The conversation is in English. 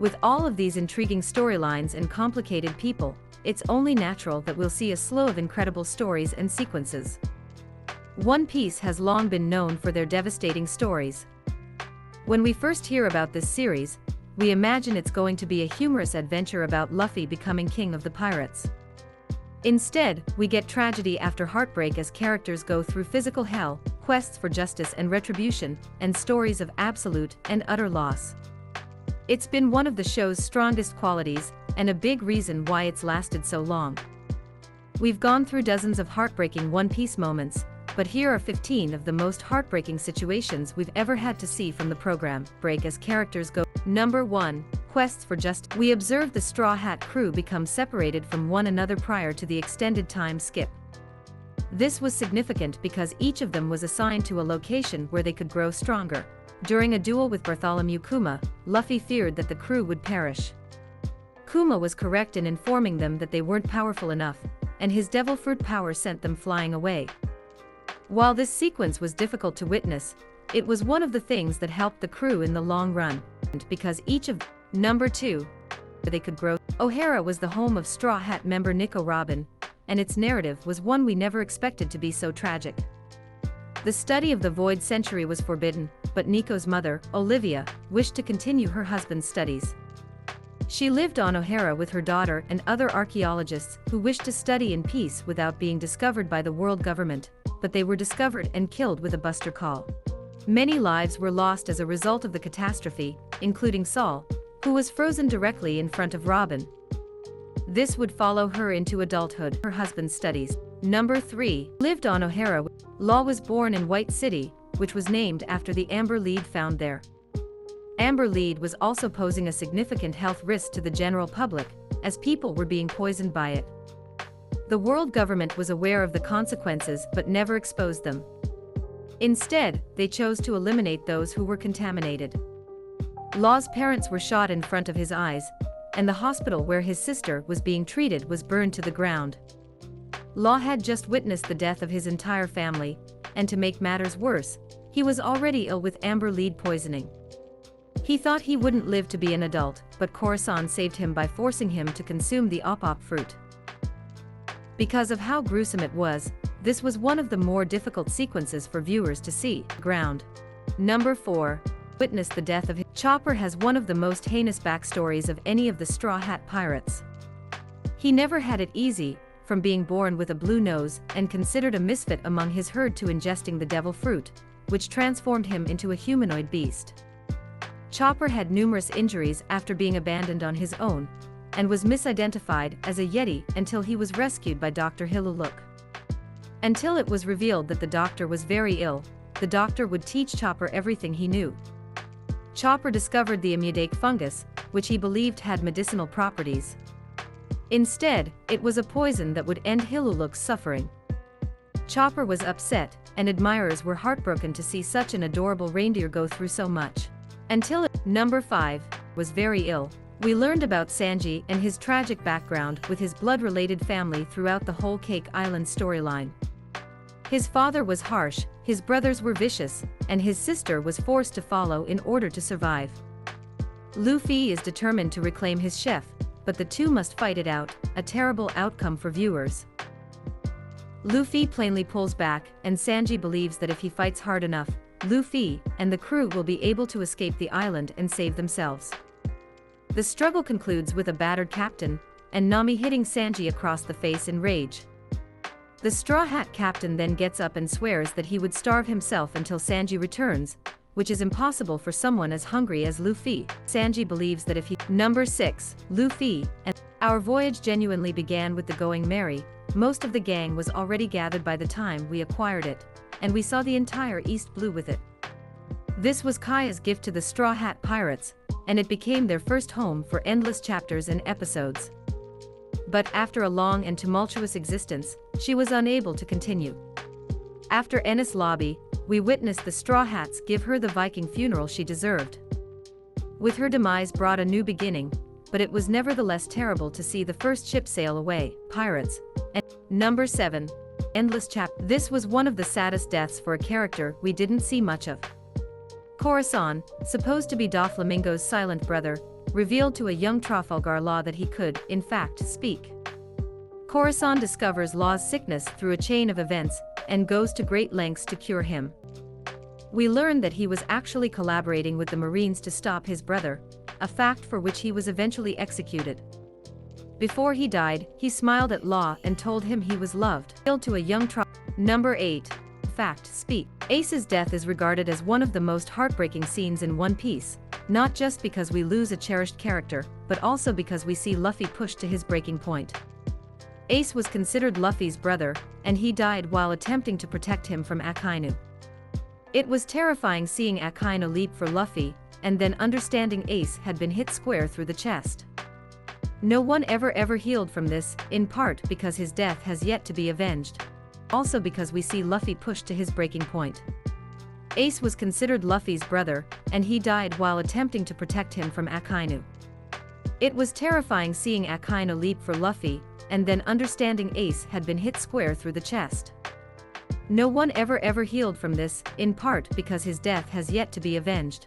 With all of these intriguing storylines and complicated people, it's only natural that we'll see a slew of incredible stories and sequences. One Piece has long been known for their devastating stories. When we first hear about this series, we imagine it's going to be a humorous adventure about Luffy becoming king of the pirates. Instead, we get tragedy after heartbreak as characters go through physical hell, quests for justice and retribution, and stories of absolute and utter loss. It's been one of the show's strongest qualities, and a big reason why it's lasted so long. We've gone through dozens of heartbreaking One Piece moments, but here are 15 of the most heartbreaking situations we've ever had to see from the program. Break as characters go. Number 1. Quests for Justice. We observe the Straw Hat crew become separated from one another prior to the extended time skip. This was significant because each of them was assigned to a location where they could grow stronger. During a duel with Bartholomew Kuma, Luffy feared that the crew would perish. Kuma was correct in informing them that they weren't powerful enough, and his devil fruit power sent them flying away. While this sequence was difficult to witness, it was one of the things that helped the crew in the long run, because each of Number 2. They could grow. O'Hara was the home of Straw Hat member Nico Robin, and its narrative was one we never expected to be so tragic. The study of the Void Century was forbidden, but Nico's mother, Olivia, wished to continue her husband's studies. She lived on O'Hara with her daughter and other archaeologists who wished to study in peace without being discovered by the world government, but they were discovered and killed with a buster call. Many lives were lost as a result of the catastrophe, including Saul, who was frozen directly in front of Robin. This would follow her into adulthood. Her husband's studies. Number 3. Lived on O'Hara. Law was born in White City, which was named after the amber lead found there. Amber lead was also posing a significant health risk to the general public, as people were being poisoned by it. The world government was aware of the consequences but never exposed them. Instead, they chose to eliminate those who were contaminated. Law's parents were shot in front of his eyes, and the hospital where his sister was being treated was burned to the ground. Law had just witnessed the death of his entire family, and to make matters worse, he was already ill with amber lead poisoning. He thought he wouldn't live to be an adult, but Khorasan saved him by forcing him to consume the op-op fruit. Because of how gruesome it was, this was one of the more difficult sequences for viewers to see. Ground. Number 4. Witnessed the death of his. Chopper has one of the most heinous backstories of any of the Straw Hat pirates. He never had it easy, from being born with a blue nose and considered a misfit among his herd to ingesting the devil fruit, which transformed him into a humanoid beast. Chopper had numerous injuries after being abandoned on his own, and was misidentified as a Yeti until he was rescued by Dr. Hiluluk. Until it was revealed that the doctor was very ill, the doctor would teach Chopper everything he knew. Chopper discovered the amudake fungus, which he believed had medicinal properties. Instead, it was a poison that would end Hiluluk's suffering. Chopper was upset, and admirers were heartbroken to see such an adorable reindeer go through so much. Until Number 5 was very ill. We learned about Senji and his tragic background with his blood-related family throughout the whole Cake Island storyline. His father was harsh, his brothers were vicious, and his sister was forced to follow in order to survive. Luffy is determined to reclaim his chef, but the two must fight it out, a terrible outcome for viewers. Luffy plainly pulls back, and Sanji believes that if he fights hard enough, Luffy and the crew will be able to escape the island and save themselves. The struggle concludes with a battered captain, and Nami hitting Sanji across the face in rage. The Straw Hat captain then gets up and swears that he would starve himself until Sanji returns, which is impossible for someone as hungry as Luffy. Sanji believes that if he. Number 6, Luffy, and our voyage genuinely began with the Going Merry. Most of the gang was already gathered by the time we acquired it, and we saw the entire East Blue with it. This was Kaya's gift to the Straw Hat pirates, and it became their first home for endless chapters and episodes. But after a long and tumultuous existence, she was unable to continue. After Enies Lobby, we witnessed the Straw Hats give her the Viking funeral she deserved. With her demise brought a new beginning, but it was nevertheless terrible to see the first ship sail away. Pirates. And Number 7. Endless chapter. This was one of the saddest deaths for a character we didn't see much of. Khorasan, supposed to be Doflamingo's silent brother, revealed to a young Trafalgar Law that he could, in fact, speak. Corazon discovers Law's sickness through a chain of events, and goes to great lengths to cure him. We learn that he was actually collaborating with the Marines to stop his brother, a fact for which he was eventually executed. Before he died, he smiled at Law and told him he was loved. To a young Number 8. Fact speak. Ace's death is regarded as one of the most heartbreaking scenes in One Piece, not just because we lose a cherished character, but also because we see Luffy pushed to his breaking point. Ace was considered Luffy's brother, and he died while attempting to protect him from Akainu. It was terrifying seeing Akainu leap for Luffy, and then understanding Ace had been hit square through the chest. No one ever healed from this, in part because his death has yet to be avenged. Also because we see Luffy pushed to his breaking point. Ace was considered Luffy's brother, and he died while attempting to protect him from Akainu. It was terrifying seeing Akainu leap for Luffy, and then understanding Ace had been hit square through the chest. No one ever healed from this, in part because his death has yet to be avenged.